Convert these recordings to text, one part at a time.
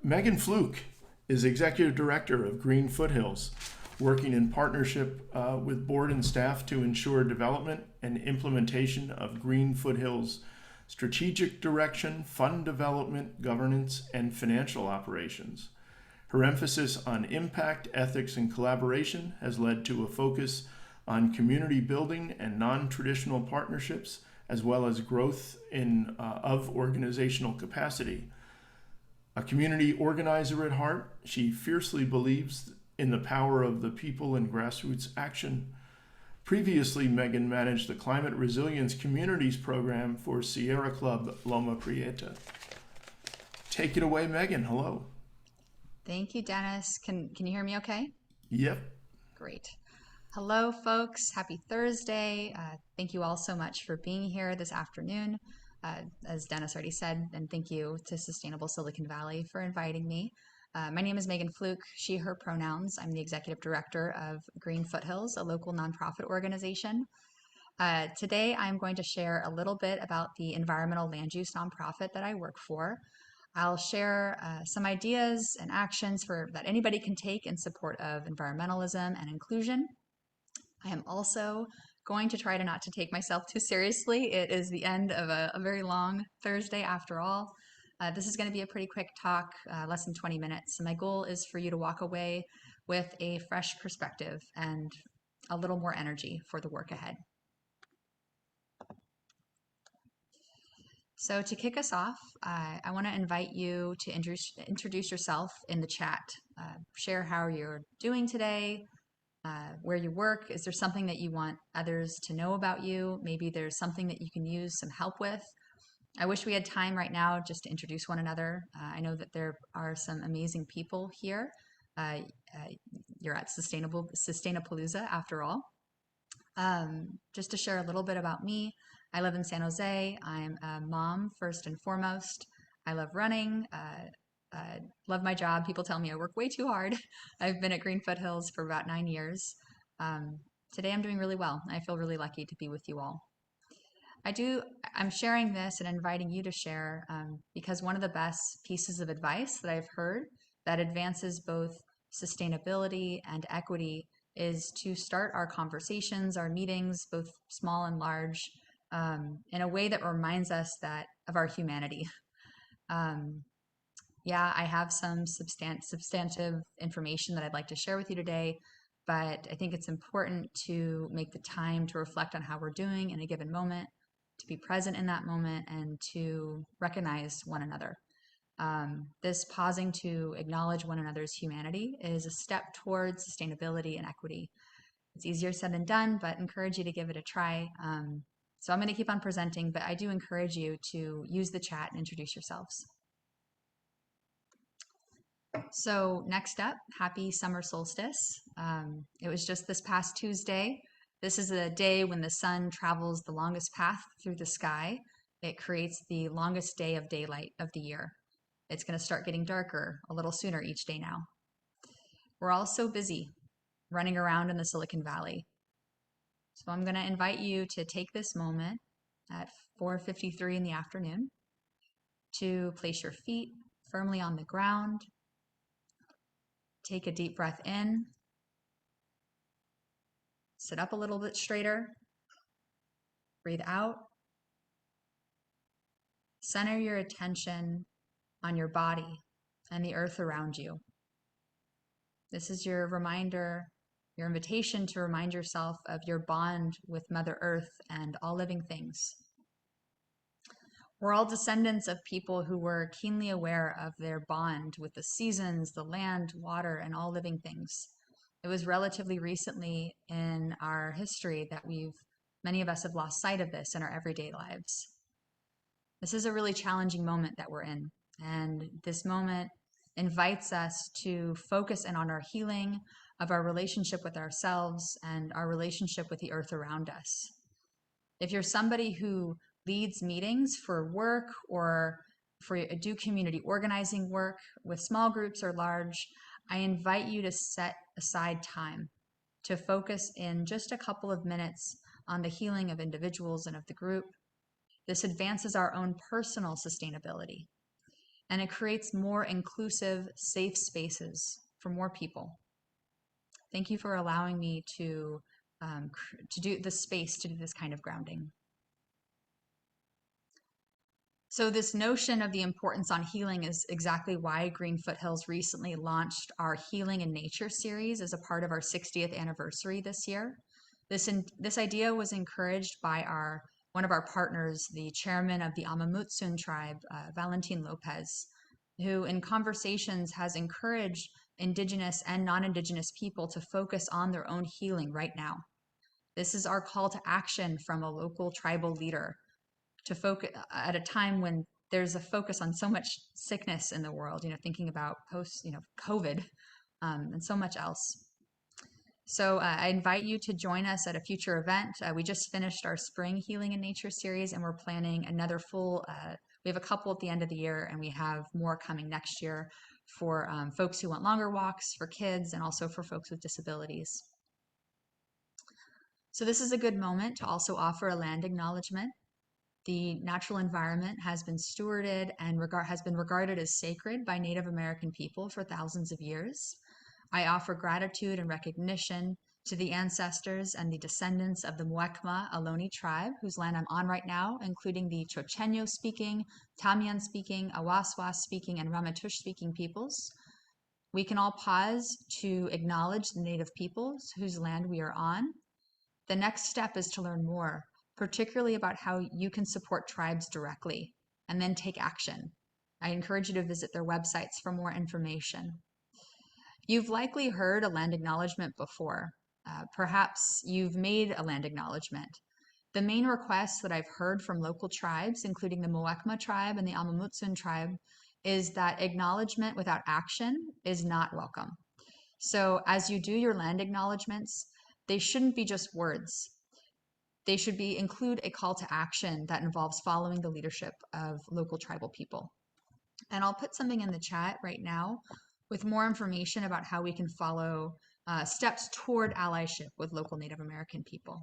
Megan Fluke is Executive Director of Green Foothills, working in partnership with board and staff to ensure development and implementation of Green Foothills strategic direction, fund development, governance, and financial operations. Her emphasis on impact, ethics, and collaboration has led to a focus on community building and non-traditional partnerships, as well as growth of organizational capacity. A community organizer at heart, she fiercely believes in the power of the people and grassroots action. Previously, Megan managed the Climate Resilience Communities Program for Sierra Club Loma Prieta. Take it away, Megan. Hello. Thank you, Dennis. Can you hear me okay? Yep. Great. Hello, folks. Happy Thursday. Thank you all so much for being here this afternoon. As Dennis already said, and thank you to Sustainable Silicon Valley for inviting me. My name is Megan Fluke, she, her pronouns. I'm the Executive Director of Green Foothills, a local nonprofit organization. Today, I'm going to share a little bit about the environmental land use nonprofit that I work for. I'll share some ideas and actions that anybody can take in support of environmentalism and inclusion. I am also going to try not to take myself too seriously. It is the end of a very long Thursday after all. This is going to be a pretty quick talk, less than 20 minutes. And my goal is for you to walk away with a fresh perspective and a little more energy for the work ahead. So to kick us off, I want to invite you to introduce yourself in the chat. Share how you're doing today, where you work. Is there something that you want others to know about you? Maybe there's something that you can use some help with. I wish we had time right now just to introduce one another. I know that there are some amazing people here. You're at Sustainapalooza after all. Just to share a little bit about me, I live in San Jose. I'm a mom first and foremost. I love running, love my job. People tell me I work way too hard. I've been at Green Foothills for about 9 years. Today I'm doing really well. I feel really lucky to be with you all. I'm sharing this and inviting you to share because one of the best pieces of advice that I've heard that advances both sustainability and equity is to start our conversations, our meetings, both small and large, in a way that reminds us of our humanity. Yeah, I have some substantive information that I'd like to share with you today, but I think it's important to make the time to reflect on how we're doing in a given moment, to be present in that moment, and to recognize one another. This pausing to acknowledge one another's humanity is a step towards sustainability and equity. It's easier said than done, but encourage you to give it a try. So I'm going to keep on presenting, but I do encourage you to use the chat and introduce yourselves. So next up, happy summer solstice. It was just this past Tuesday. This is a day when the sun travels the longest path through the sky. It creates the longest day of daylight of the year. It's going to start getting darker a little sooner each day now. We're all so busy running around in the Silicon Valley. So I'm going to invite you to take this moment at 4:53 in the afternoon to place your feet firmly on the ground. Take a deep breath in. Sit up a little bit straighter. Breathe out. Center your attention on your body and the earth around you. This is your reminder, your invitation to remind yourself of your bond with Mother Earth and all living things. We're all descendants of people who were keenly aware of their bond with the seasons, the land, water, and all living things. It was relatively recently in our history that many of us have lost sight of this in our everyday lives. This is a really challenging moment that we're in, and this moment invites us to focus in on our healing of our relationship with ourselves and our relationship with the earth around us. If you're somebody who leads meetings for work or do community organizing work with small groups or large, I invite you to set aside time to focus in just a couple of minutes on the healing of individuals and of the group. This advances our own personal sustainability. and it creates more inclusive, safe spaces for more people. Thank you for allowing me to do the space to do this kind of grounding. So this notion of the importance on healing is exactly why Green Foothills recently launched our Healing in Nature series as a part of our 60th anniversary this year. This idea was encouraged by one of our partners, the chairman of the Amamutsun tribe, Valentin Lopez, who in conversations has encouraged Indigenous and non-Indigenous people to focus on their own healing right now. This is our call to action from a local tribal leader to focus at a time when there's a focus on so much sickness in the world, thinking about COVID and so much else. So I invite you to join us at a future event. We just finished our spring Healing in Nature series, and we're planning another full, we have a couple at the end of the year, and we have more coming next year for folks who want longer walks, for kids, and also for folks with disabilities. So this is a good moment to also offer a land acknowledgement. The natural environment has been stewarded and has been regarded as sacred by Native American people for thousands of years. I offer gratitude and recognition to the ancestors and the descendants of the Muwekma Ohlone tribe, whose land I'm on right now, including the Chochenyo-speaking, Tamian-speaking, Awaswas-speaking, and Ramaytush-speaking peoples. We can all pause to acknowledge the Native peoples whose land we are on. The next step is to learn more, particularly about how you can support tribes directly, and then take action. I encourage you to visit their websites for more information. You've likely heard a land acknowledgement before. Perhaps you've made a land acknowledgement. The main requests that I've heard from local tribes, including the Muwekma tribe and the Amamutsun tribe, is that acknowledgement without action is not welcome. So as you do your land acknowledgements, they shouldn't be just words. They should include a call to action that involves following the leadership of local tribal people. And I'll put something in the chat right now with more information about how we can follow steps toward allyship with local Native American people.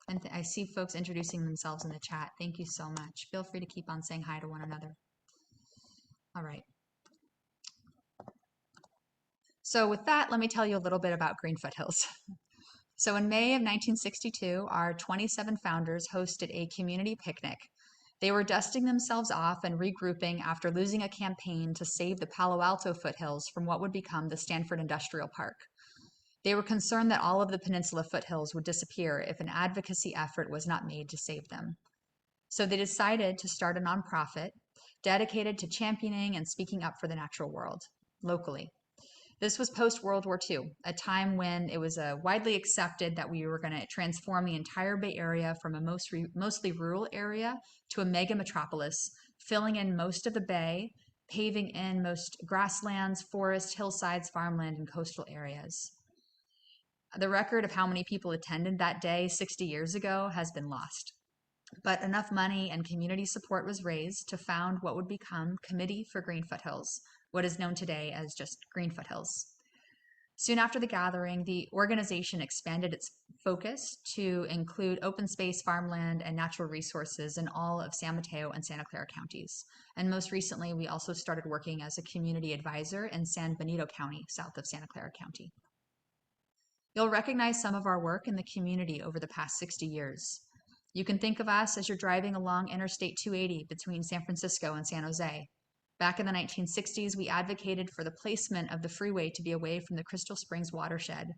And I see folks introducing themselves in the chat. Thank you so much. Feel free to keep on saying hi to one another. All right. So with that, let me tell you a little bit about Green Foothills. So in May of 1962, our 27 founders hosted a community picnic. They were dusting themselves off and regrouping after losing a campaign to save the Palo Alto foothills from what would become the Stanford Industrial Park. They were concerned that all of the Peninsula foothills would disappear if an advocacy effort was not made to save them. So they decided to start a nonprofit dedicated to championing and speaking up for the natural world locally. This was post-World War II, a time when it was widely accepted that we were going to transform the entire Bay Area from a mostly rural area to a mega metropolis, filling in most of the bay, paving in most grasslands, forests, hillsides, farmland, and coastal areas. The record of how many people attended that day 60 years ago has been lost. But enough money and community support was raised to found what would become Committee for Green Foothills, what is known today as just Green Foothills. Soon after the gathering, the organization expanded its focus to include open space, farmland, and natural resources in all of San Mateo and Santa Clara counties. And most recently, we also started working as a community advisor in San Benito County, south of Santa Clara County. You'll recognize some of our work in the community over the past 60 years. You can think of us as you're driving along Interstate 280 between San Francisco and San Jose. Back in the 1960s, we advocated for the placement of the freeway to be away from the Crystal Springs watershed.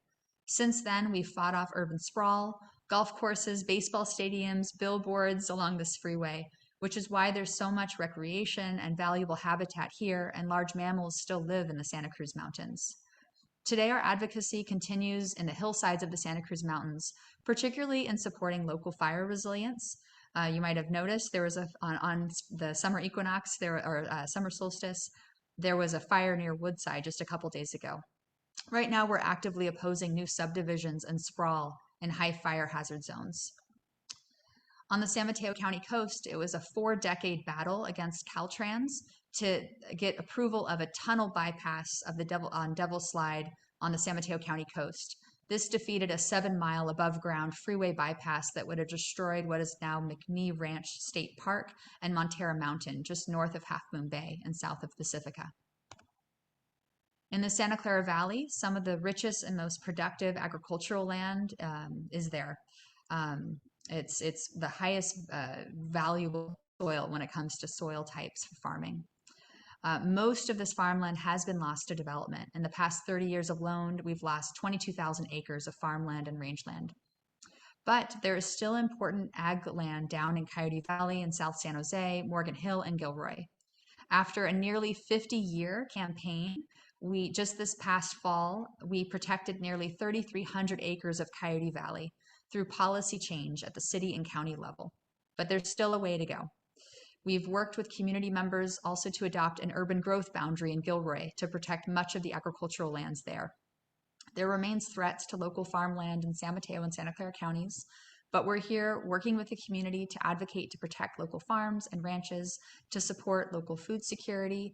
Since then, we've fought off urban sprawl, golf courses, baseball stadiums, billboards along this freeway, which is why there's so much recreation and valuable habitat here, and large mammals still live in the Santa Cruz Mountains. Today, our advocacy continues in the hillsides of the Santa Cruz Mountains, particularly in supporting local fire resilience. You might have noticed there was on the summer equinox, summer solstice, there was a fire near Woodside just a couple days ago. Right now, we're actively opposing new subdivisions and sprawl in high fire hazard zones. On the San Mateo County coast, it was a 4-decade battle against Caltrans to get approval of a tunnel bypass of the Devil's Slide on the San Mateo County coast. This defeated a 7-mile above ground freeway bypass that would have destroyed what is now McNee Ranch State Park and Montera Mountain, just north of Half Moon Bay and south of Pacifica. In the Santa Clara Valley, some of the richest and most productive agricultural land is there. It's the highest valuable soil when it comes to soil types for farming. Most of this farmland has been lost to development. In the past 30 years alone, we've lost 22,000 acres of farmland and rangeland. But there is still important ag land down in Coyote Valley in South San Jose, Morgan Hill, and Gilroy. After a nearly 50-year campaign, just this past fall, we protected nearly 3,300 acres of Coyote Valley through policy change at the city and county level. But there's still a way to go. We've worked with community members also to adopt an urban growth boundary in Gilroy to protect much of the agricultural lands there. There remains threats to local farmland in San Mateo and Santa Clara counties, but we're here working with the community to advocate to protect local farms and ranches, to support local food security,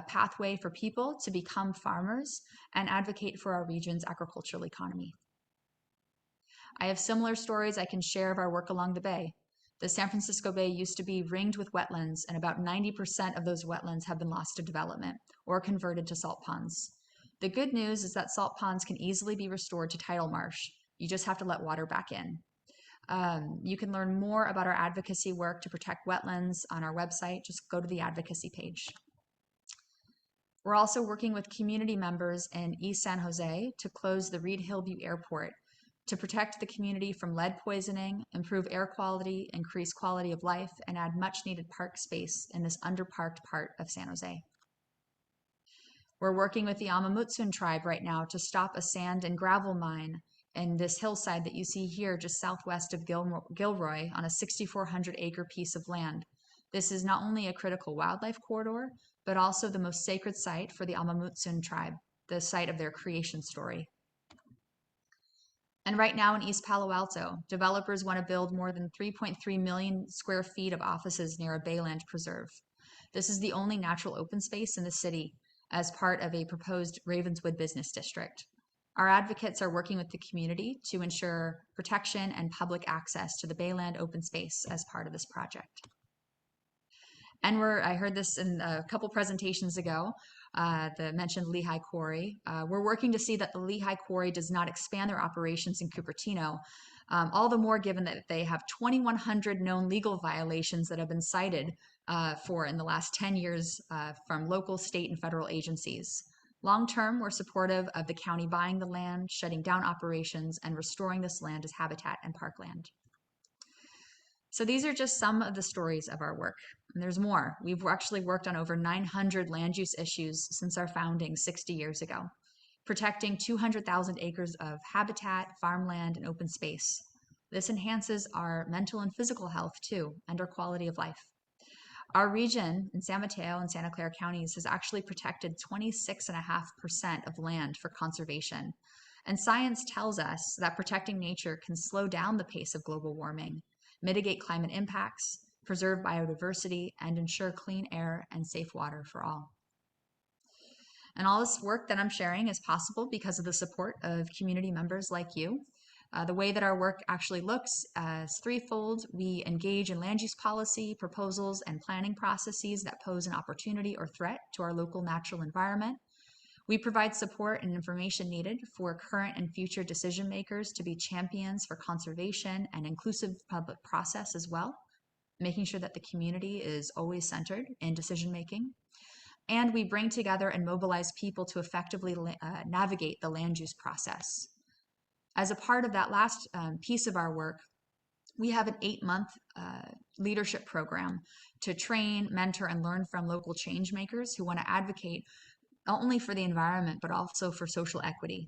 pathway for people to become farmers, and advocate for our region's agricultural economy. I have similar stories I can share of our work along the bay. The San Francisco Bay used to be ringed with wetlands, and about 90% of those wetlands have been lost to development or converted to salt ponds. The good news is that salt ponds can easily be restored to tidal marsh. You just have to let water back in. You can learn more about our advocacy work to protect wetlands on our website. Just go to the advocacy page. We're also working with community members in East San Jose to close the Reed Hillview Airport to protect the community from lead poisoning, improve air quality, increase quality of life, and add much needed park space in this underparked part of San Jose. We're working with the Amamutsun tribe right now to stop a sand and gravel mine in this hillside that you see here just southwest of Gilroy on a 6,400 acre piece of land. This is not only a critical wildlife corridor, but also the most sacred site for the Amamutsun tribe, the site of their creation story. And right now in East Palo Alto, developers want to build more than 3.3 million square feet of offices near a bayland preserve. This is the only natural open space in the city as part of a proposed Ravenswood business district. Our advocates are working with the community to ensure protection and public access to the bayland open space as part of this project. And I heard this in a couple presentations ago, the mentioned Lehigh Quarry. We're working to see that the Lehigh Quarry does not expand their operations in Cupertino, all the more given that they have 2,100 known legal violations that have been cited for in the last 10 years from local, state, and federal agencies. Long term, we're supportive of the county buying the land, shutting down operations, and restoring this land as habitat and parkland. So these are just some of the stories of our work. And there's more. We've actually worked on over 900 land use issues since our founding 60 years ago, protecting 200,000 acres of habitat, farmland, and open space. This enhances our mental and physical health too, and our quality of life. Our region in San Mateo and Santa Clara counties has actually protected 26.5% of land for conservation. And science tells us that protecting nature can slow down the pace of global warming, mitigate climate impacts, preserve biodiversity, and ensure clean air and safe water for all. And all this work that I'm sharing is possible because of the support of community members like you. The way that our work actually looks is threefold. We engage in land use policy, proposals, and planning processes that pose an opportunity or threat to our local natural environment. We provide support and information needed for current and future decision makers to be champions for conservation and inclusive public process as well, making sure that the community is always centered in decision making. And we bring together and mobilize people to effectively navigate the land use process. As a part of that last piece of our work, we have an 8-month leadership program to train, mentor, and learn from local change makers who want to advocate not only for the environment, but also for social equity.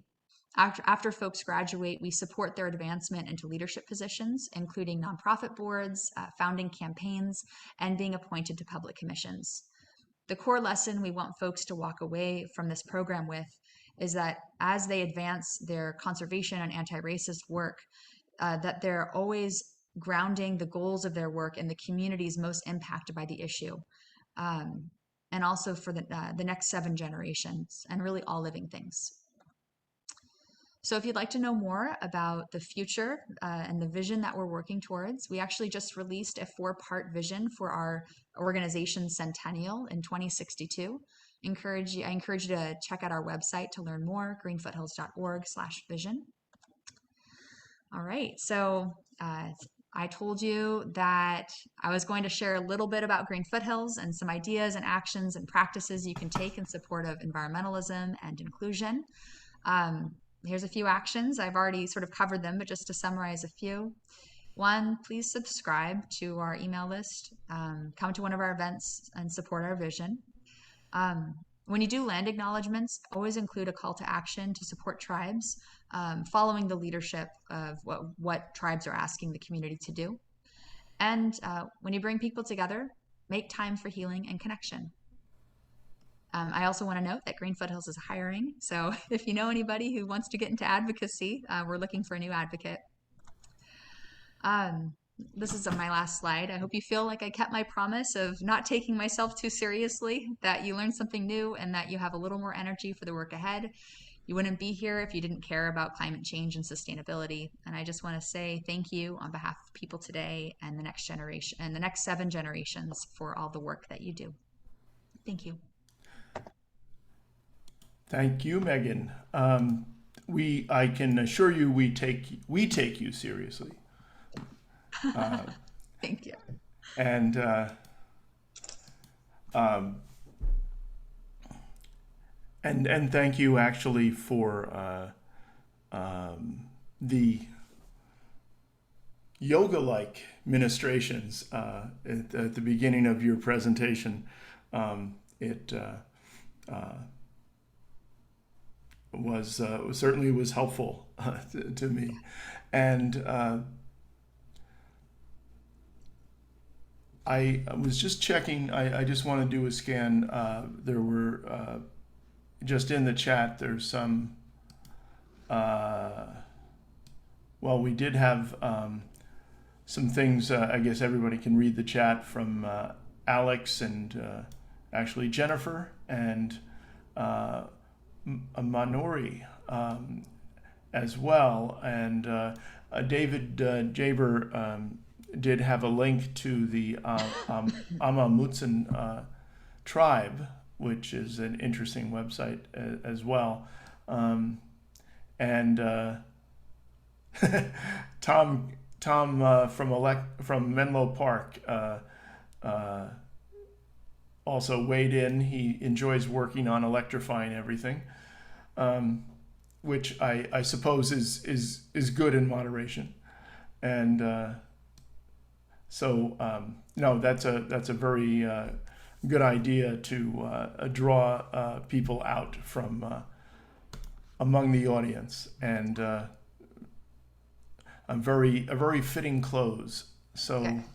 After folks graduate, we support their advancement into leadership positions, including nonprofit boards, founding campaigns, and being appointed to public commissions. The core lesson we want folks to walk away from this program with is that as they advance their conservation and anti-racist work, that they're always grounding the goals of their work in the communities most impacted by the issue, and also for the next 7 generations, and really all living things. So if you'd like to know more about the future and the vision that we're working towards, we actually just released a 4-part vision for our organization centennial in 2062. I encourage you to check out our website to learn more, greenfoothills.org/vision. All right, so I told you that I was going to share a little bit about Green Foothills and some ideas and actions and practices you can take in support of environmentalism and inclusion. Here's a few actions. I've already sort of covered them, but just to summarize a few. 1, please subscribe to our email list, come to one of our events, and support our vision. When you do land acknowledgements, always include a call to action to support tribes, following the leadership of what tribes are asking the community to do. And when you bring people together, make time for healing and connection. I also want to note that Green Foothills is hiring. So if you know anybody who wants to get into advocacy, we're looking for a new advocate. This is my last slide. I hope you feel like I kept my promise of not taking myself too seriously, that you learned something new, and that you have a little more energy for the work ahead. You wouldn't be here if you didn't care about climate change and sustainability. And I just want to say thank you on behalf of people today and the next generation and the next 7 generations for all the work that you do. Thank you. Thank you, Megan. I can assure you we take you seriously. Thank you. And thank you actually for the yoga-like ministrations at the beginning of your presentation. It certainly was helpful to me, and I was just checking. I just want to do a scan. There were just in the chat. There's some. Well, we did have some things. I guess everybody can read the chat from Alex and actually Jennifer and Manori as well, and David Jaber did have a link to the Amamutsan tribe, which is an interesting website as well. And Tom from Menlo Park also weighed in. He enjoys working on electrifying everything, which I suppose is good in moderation. And so no, that's a very good idea to draw people out from among the audience, and a very fitting close. So. Okay.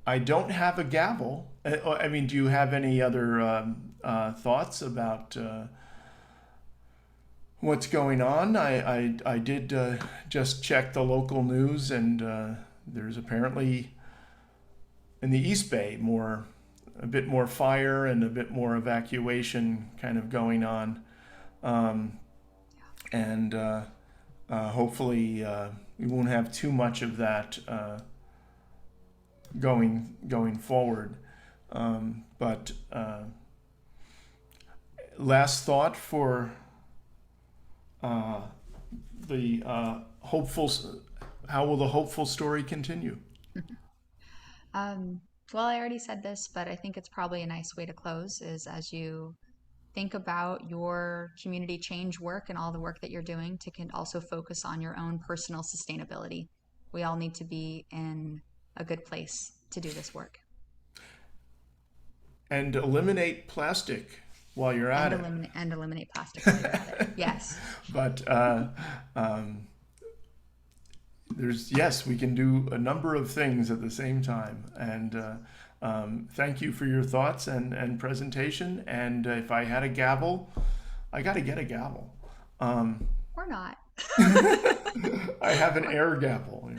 I don't have a gavel. I mean, do you have any other thoughts about what's going on? I did just check the local news, and there's apparently in the East Bay a bit more fire and a bit more evacuation kind of going on, and hopefully we won't have too much of that going forward. But last thought for the hopeful. How will the hopeful story continue? Well, I already said this, but I think it's probably a nice way to close is as you think about your community change work and all the work that you're doing to can also focus on your own personal sustainability. We all need to be in a good place to do this work. And eliminate plastic while you're at it. And eliminate plastic while you're at it. Yes. But we can do a number of things at the same time. And thank you for your thoughts and presentation. And if I had a gavel, I got to get a gavel. Or not. I have an air gavel.